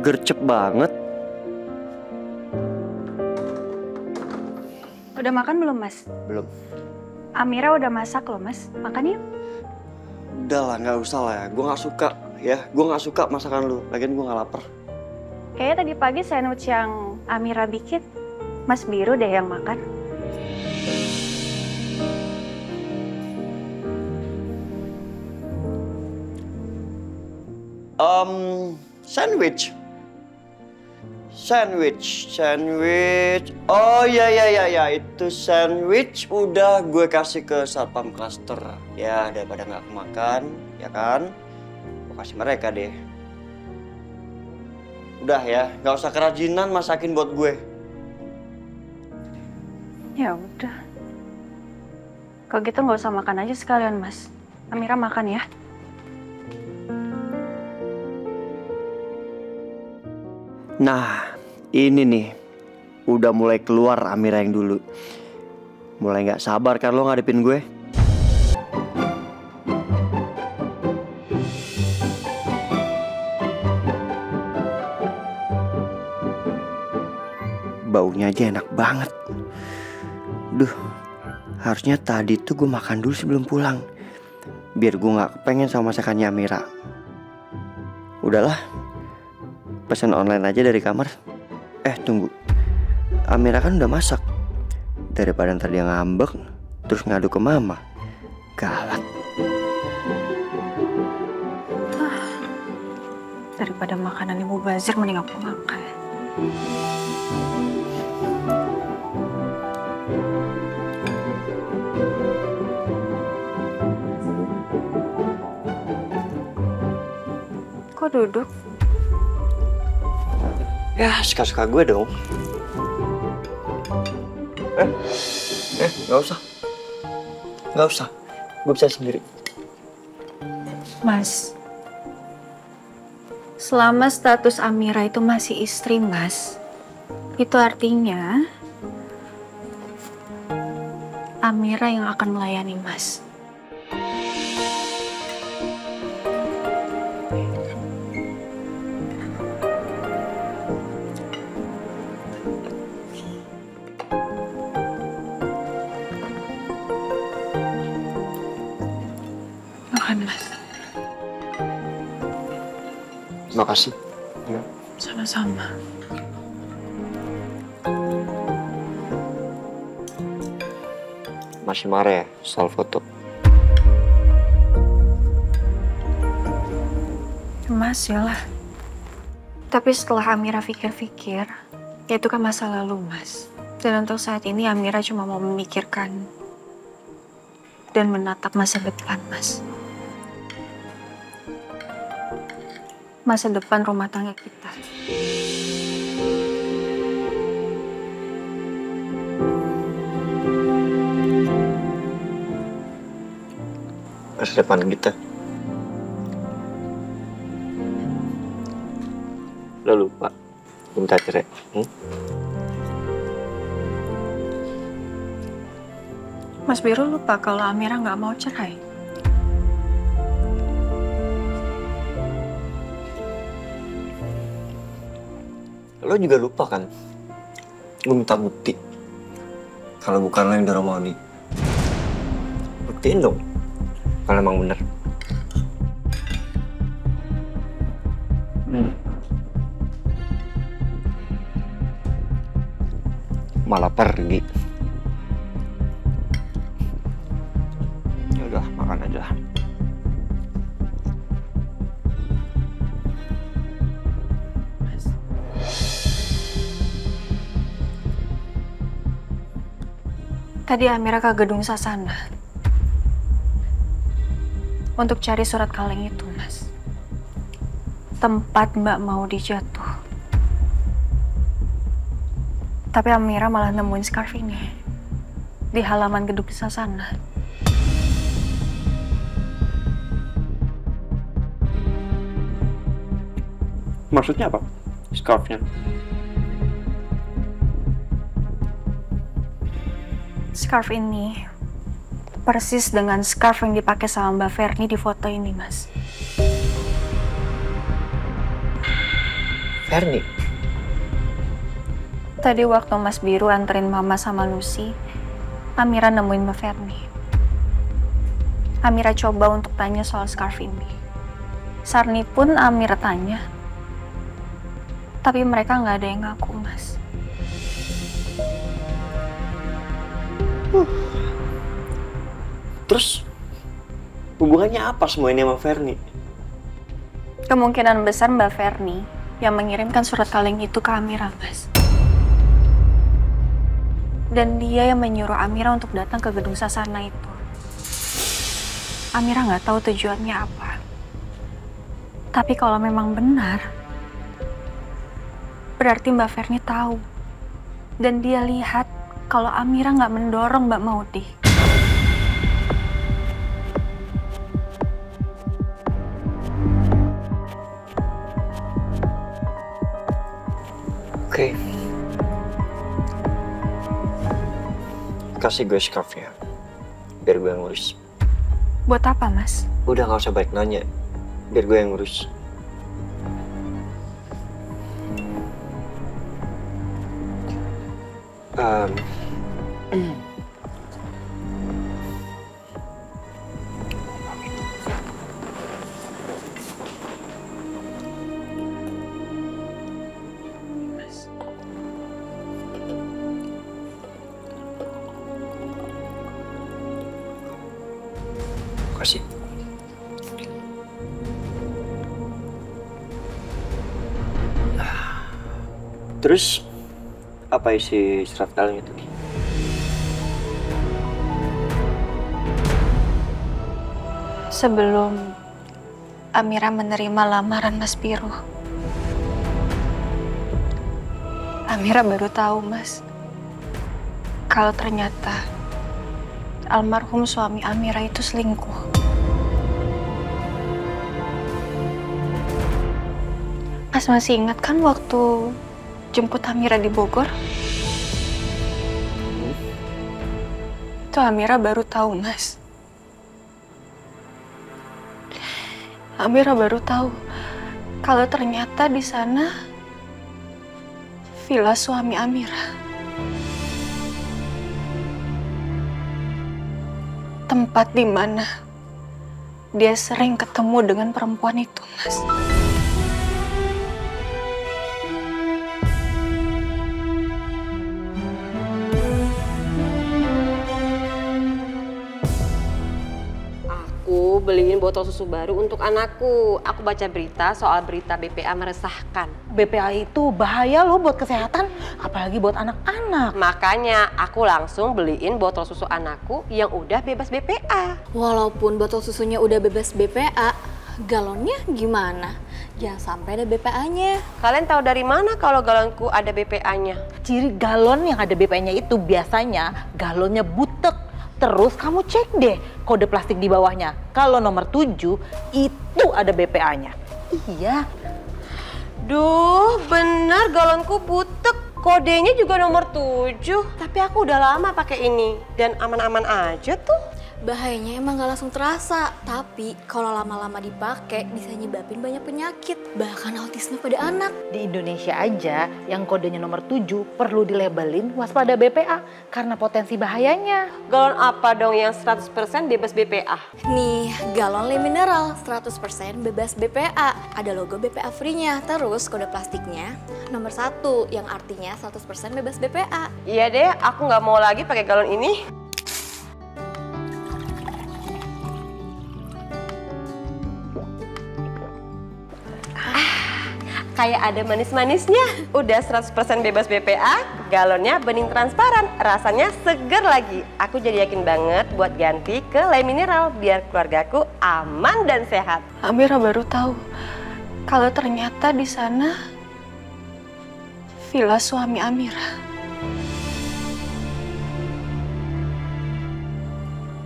Gercep banget. Udah makan belum, Mas? Belum. Amira udah masak loh, Mas. Makan yuk. Udah lah, nggak usah lah ya. Gue nggak suka ya. Gue nggak suka masakan lu. Lagian gue nggak lapar. Kayaknya tadi pagi sandwich yang Amira bikin, Mas Biru deh yang makan. Sandwich. Oh ya, itu sandwich udah gue kasih ke satpam klaster. Ya daripada nggak kemakan, ya kan? Gue kasih mereka deh. Udah ya, nggak usah kerajinan masakin buat gue. Ya udah. Kalau gitu nggak usah makan aja sekalian, Mas. Amira makan ya. Nah, ini nih. Udah mulai keluar Amira yang dulu. Mulai nggak sabar kan lo ngadepin gue? Baunya aja enak banget. Duh, harusnya tadi tuh gue makan dulu sebelum pulang. Biar gue nggak kepengen sama masakannya Amira. Udahlah, pesan online aja dari kamar. Tunggu, Amira kan udah masak. Daripada ntar dia ngambek terus ngadu ke mama. Galak. Daripada makanan ibu bazir mending aku makan. Kok duduk? Ya, suka-suka gue dong. Gak usah. Gue bisa sendiri. Mas, selama status Amira itu masih istri, Mas, itu artinya Amira yang akan melayani Mas. Makan, Mas. Terima kasih. Ya. Sama-sama. Masih marah ya soal foto? Masih lah. Tapi setelah Amira pikir-pikir, ya itu kan masa lalu, Mas. Dan untuk saat ini Amira cuma mau memikirkan dan menatap masa depan, Mas. Masa depan rumah tangga kita. Masa depan kita. Lo lupa minta cerai. Mas Biru lupa kalau Amira nggak mau cerai. Lo juga lupa kan? Lo minta bukti. Kalau bukan lo yang dorong Maudi. Buktiin dong. Kalau emang bener. Malah pergi. Ya udah, makan aja. Tadi Amira ke gedung Sasana untuk cari surat kaleng itu, Mas. Tempat Mbak Maudi jatuh. Tapi Amira malah nemuin scarf ini di halaman gedung Sasana. Maksudnya apa? Scarfnya? Scarf ini persis dengan scarf yang dipakai sama Mbak Verni di foto ini, Mas. Verni? Tadi waktu Mas Biru anterin Mama sama Lucy, Amira nemuin Mbak Verni. Amira coba untuk tanya soal scarf ini. Sarni pun Amira tanya. Tapi mereka nggak ada yang ngaku, Mas. Terus hubungannya apa semua ini sama Verni? Kemungkinan besar Mbak Verni yang mengirimkan surat kaleng itu ke Amira, Mas. Dan dia yang menyuruh Amira untuk datang ke gedung Sasana itu. Amira nggak tahu tujuannya apa. Tapi kalau memang benar, berarti Mbak Verni tahu. Dan dia lihat kalau Amira nggak mendorong Mbak Maudi. Oke. Kasih gue scarfnya, biar gue yang ngurus. Buat apa, Mas? Udah gak usah baik nanya, biar gue yang ngurus. Kasih. Terus apa isi surat kaleng itu? Sebelum Amira menerima lamaran Mas Biru, Amira baru tahu, Mas, kalau ternyata almarhum suami Amira itu selingkuh. Mas masih ingat kan waktu jemput Amira di Bogor? Itu Amira baru tahu, Mas. Amira baru tahu kalau ternyata di sana villa suami Amira. Tempat di mana dia sering ketemu dengan perempuan itu, Mas. Aku beliin botol susu baru untuk anakku. Aku baca berita soal berita BPA meresahkan. BPA itu bahaya loh buat kesehatan, apalagi buat anak-anak. Makanya aku langsung beliin botol susu anakku yang udah bebas BPA. Walaupun botol susunya udah bebas BPA, galonnya gimana? Jangan sampai ada BPA-nya. Kalian tahu dari mana kalau galonku ada BPA-nya? Ciri galon yang ada BPA-nya itu biasanya galonnya butek. Terus kamu cek deh kode plastik di bawahnya. Kalau nomor 7 itu ada BPA-nya. Iya. Duh, bener galonku butek. Kodenya juga nomor 7. Tapi aku udah lama pakai ini dan aman-aman aja tuh. Bahayanya emang gak langsung terasa, tapi kalau lama-lama dipakai bisa nyebabin banyak penyakit, bahkan autisme pada anak. Di Indonesia aja yang kodenya nomor 7 perlu dilabelin waspada BPA karena potensi bahayanya. Galon apa dong yang 100% bebas BPA? Nih, galon Le Mineral 100% bebas BPA. Ada logo BPA free-nya, terus kode plastiknya nomor 1 yang artinya 100% bebas BPA. Iya deh, aku nggak mau lagi pakai galon ini. Kayak ada manis-manisnya. Udah 100% bebas BPA, galonnya bening transparan, rasanya seger lagi. Aku jadi yakin banget buat ganti ke Le Mineral biar keluargaku aman dan sehat. Amira baru tahu kalau ternyata di sana villa suami Amira.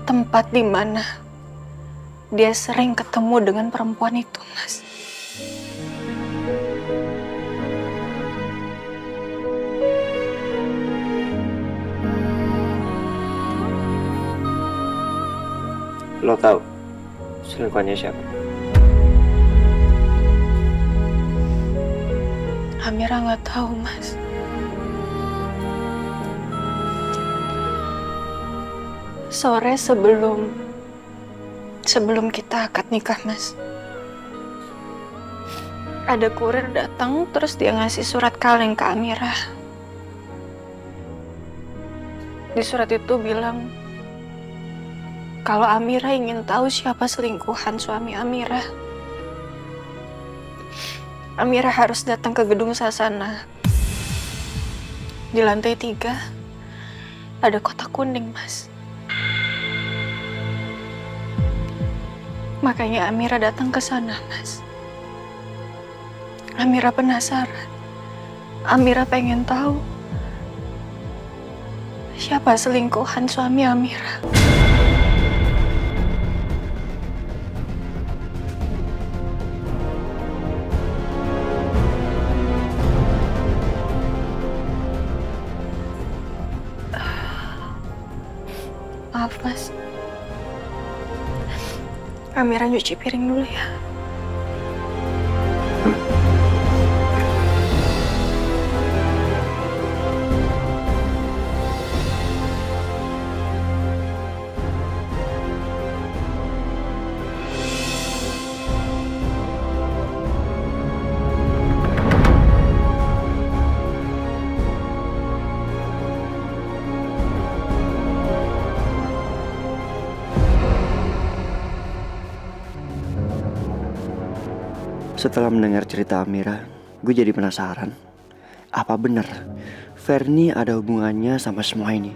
Tempat di mana dia sering ketemu dengan perempuan itu, Mas. Lo tahu selingkuhannya siapa? Amira nggak tahu, Mas. Sore sebelum kita akad nikah, Mas, ada kurir datang terus dia ngasih surat kaleng ke Amira. Di surat itu bilang kalau Amira ingin tahu siapa selingkuhan suami Amira, Amira harus datang ke gedung Sasana. Di lantai 3 ada kotak kuning, Mas. Makanya Amira datang ke sana, Mas. Amira penasaran. Amira pengen tahu siapa selingkuhan suami Amira. Maaf, Mas. Amira nyuci piring dulu ya. Setelah mendengar cerita Amira, gue jadi penasaran. Apa benar Fernie ada hubungannya sama semua ini?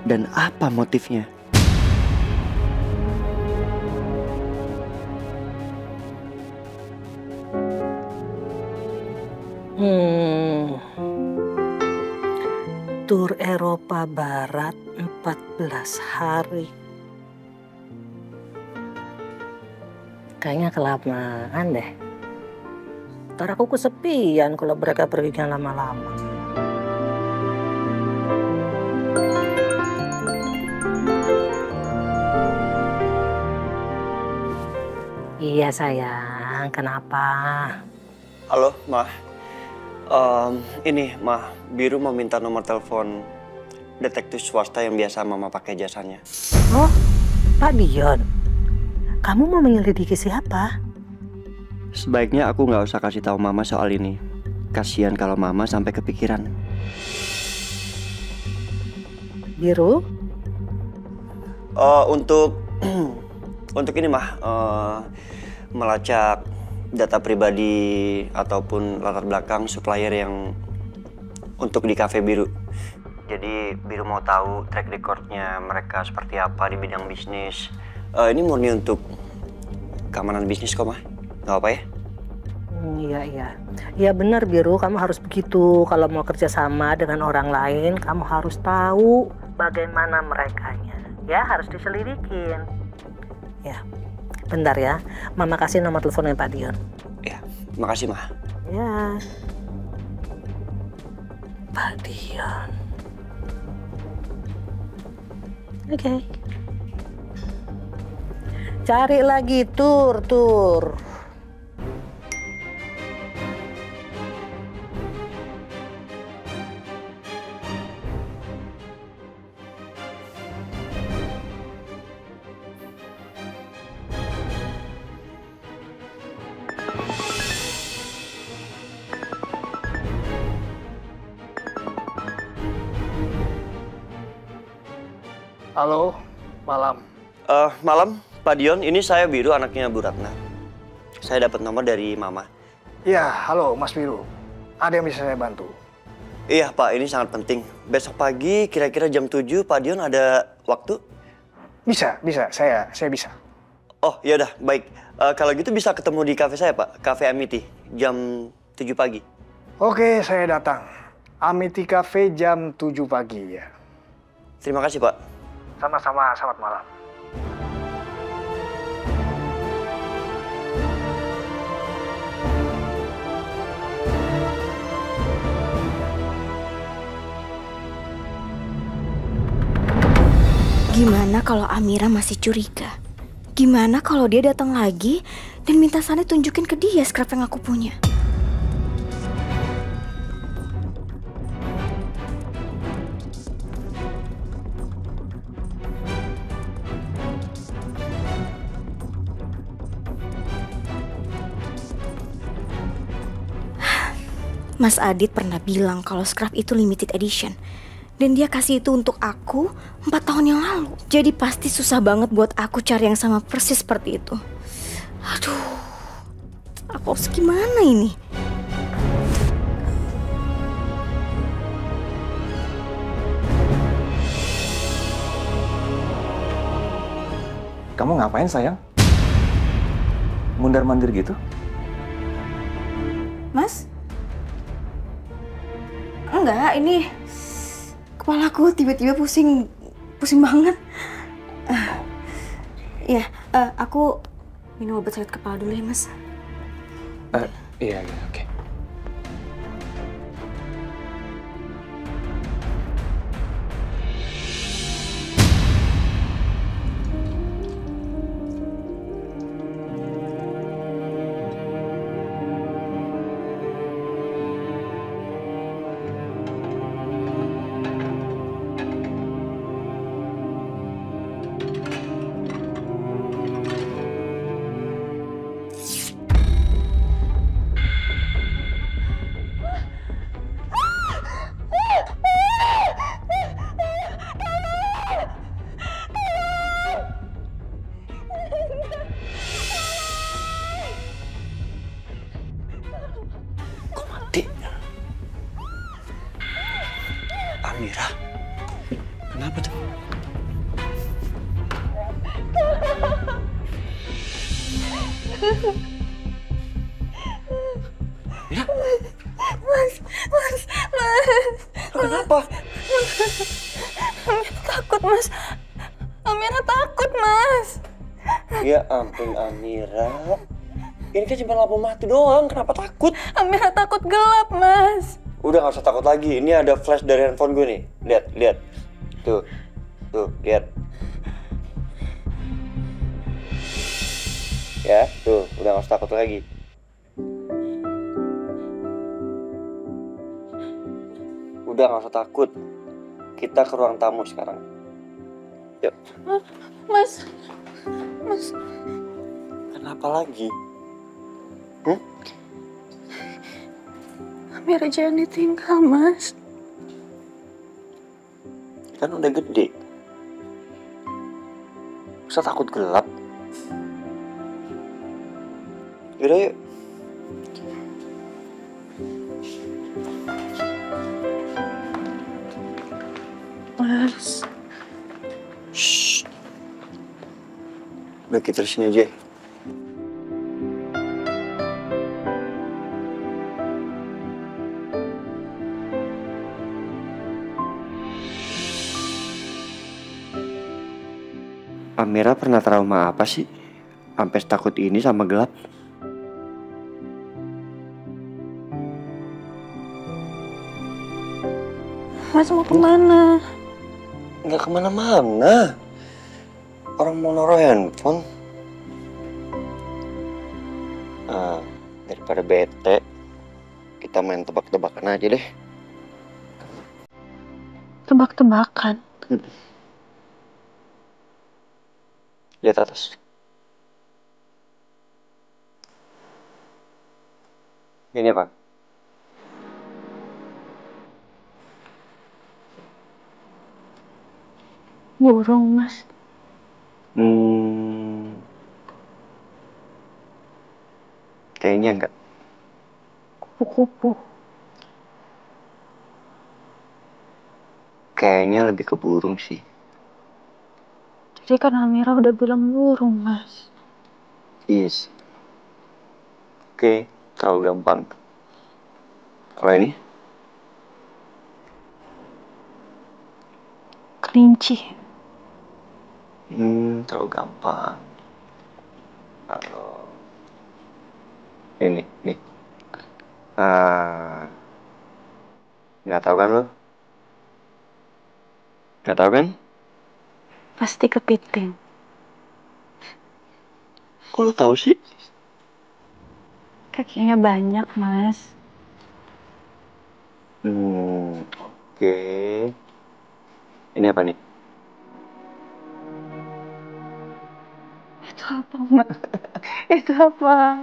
Dan apa motifnya? Tur Eropa Barat 14 hari. Kayaknya kelamaan deh. Ntar aku kesepian kalau mereka perginya lama-lama. Iya sayang, kenapa? Halo, Ma. Ini, Ma, Biru mau minta nomor telepon detektif swasta yang biasa Mama pakai jasanya. Oh, Pak Dion. Kamu mau menyelidiki siapa? Sebaiknya aku nggak usah kasih tahu Mama soal ini. Kasihan kalau Mama sampai kepikiran. Biru? Untuk ini mah melacak data pribadi ataupun latar belakang supplier yang untuk di Cafe Biru. Jadi Biru mau tahu track recordnya mereka seperti apa di bidang bisnis. Ini murni untuk keamanan bisnis kok mah, nggak apa ya? Iya benar Biru, kamu harus begitu. Kalau mau kerjasama dengan orang lain, kamu harus tahu bagaimana merekanya. Ya harus diselidikin. Ya, bentar ya. Mama kasih nomor teleponnya Pak Dion. Ya, makasih Mah. Ya. Pak Dion. Oke. Cari lagi tur. Halo, malam. Malam, Pak Dion. Ini saya Biru, anaknya Bu Ratna. Saya dapat nomor dari Mama. Iya, halo Mas Biru. Ada yang bisa saya bantu? Iya Pak, ini sangat penting. Besok pagi kira-kira jam 7 Pak Dion ada waktu? Bisa. Saya bisa. Oh, ya udah, baik. Kalau gitu bisa ketemu di kafe saya, Pak. Cafe Amity, jam 7 pagi. Oke, saya datang. Amity Cafe jam 7 pagi ya. Terima kasih, Pak. Sama-sama, selamat malam. Gimana kalau Amira masih curiga? Gimana kalau dia datang lagi dan minta Sani tunjukin ke dia scrap yang aku punya? Mas Adit pernah bilang kalau scrap itu limited edition. Dan dia kasih itu untuk aku 4 tahun yang lalu. Jadi pasti susah banget buat aku cari yang sama persis seperti itu. Aduh, aku harus gimana ini? Kamu ngapain sayang? Mundar-mandir gitu? Mas? Enggak, ini kepalaku tiba-tiba pusing banget. Ya, aku minum obat sakit kepala dulu ya, Mas. Iya, oke. Amira? Kenapa tuh? Ya? Mas. Kenapa? Amira takut, Mas. Amira takut, Mas. Ya ampun, Amira. Ini kan cuma lampu mati doang, kenapa takut? Amira takut gelap, Mas. Udah gak usah takut lagi, ini ada flash dari handphone gue nih. Lihat. Tuh, lihat. Ya, tuh, udah gak usah takut lagi. Udah gak usah takut. Kita ke ruang tamu sekarang. Yuk. Mas. Kenapa lagi? Amira jangan ditinggal, Mas. Kan udah gede. Masa takut gelap? Yaudah yuk. Mas. Shh. Udah kita sini aja. Amira pernah trauma apa sih? Sampai takut ini sama gelap? Mas mau kemana? Nggak kemana-mana. Orang mau naruh handphone. Daripada bete, kita main tebak-tebakan aja deh. Tebak-tebakan? Lihat atas. Ini apa? Burung, Mas. Kayaknya enggak. Kupu-kupu. Kayaknya lebih ke burung sih. Jadi kan Amira udah bilang burung, Mas. Yes. Oke, tahu gampang. Kalau ini? Kelinci. Tahu gampang. Kalau ini, nih. Nggak tahu kan lo? Nggak tahu kan? Pasti kepiting. Kok lo tahu sih? Kakinya banyak, Mas. Oke. Ini apa nih? Itu apa, Mas? Itu apa?